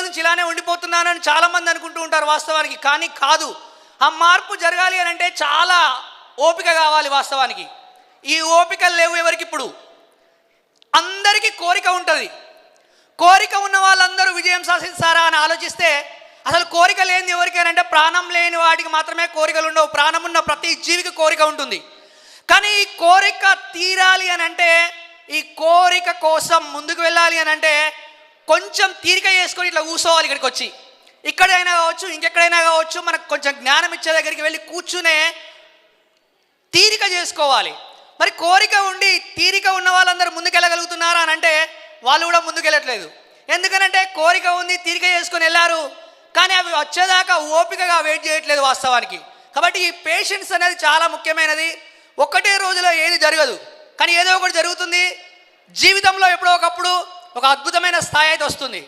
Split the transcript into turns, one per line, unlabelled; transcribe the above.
రోజుల నుంచి ఇలానే ఉండిపోతున్నానని చాలామంది అనుకుంటూ ఉంటారు వాస్తవానికి. కానీ కాదు. ఆ మార్పు జరగాలి అని అంటే చాలా ఓపిక కావాలి వాస్తవానికి. ఈ ఓపికలు లేవు ఎవరికి. ఇప్పుడు అందరికీ కోరిక ఉంటుంది. కోరిక ఉన్న వాళ్ళందరూ విజయం సాధిస్తారా అని ఆలోచిస్తే అసలు కోరిక లేని ఎవరికైనా ప్రాణం లేని వాటికి మాత్రమే కోరికలు ఉండవు. ప్రాణం ఉన్న ప్రతి జీవికి కోరిక ఉంటుంది. కానీ ఈ కోరిక తీరాలి అని అంటే, ఈ కోరిక కోసం ముందుకు వెళ్ళాలి అని అంటే కొంచెం తీరిక చేసుకొని ఇట్లా కూర్చోవాలి. ఇక్కడికి వచ్చి ఇక్కడైనా కావచ్చు, ఇంకెక్కడైనా కావచ్చు, మనకు కొంచెం జ్ఞానం ఇచ్చే దగ్గరికి వెళ్ళి కూర్చునే తీరిక చేసుకోవాలి. మరి కోరిక ఉండి తీరిక ఉన్న వాళ్ళందరూ ముందుకెళ్ళగలుగుతున్నారా అని అంటే వాళ్ళు కూడా ముందుకెళ్ళట్లేదు. ఎందుకనంటే కోరిక ఉంది, తీరిక చేసుకొని వెళ్ళారు, కానీ అవి వచ్చేదాకా ఓపికగా వెయిట్ చేయట్లేదు వాస్తవానికి. కాబట్టి ఈ పేషెన్స్ అనేది చాలా ముఖ్యమైనది. ఒక్కటే రోజులో ఏది జరగదు, కానీ ఏదో ఒకటి జరుగుతుంది. జీవితంలో ఎప్పుడో ఒకప్పుడు ఒక అద్భుతమైన స్థాయి అయితే వస్తుంది.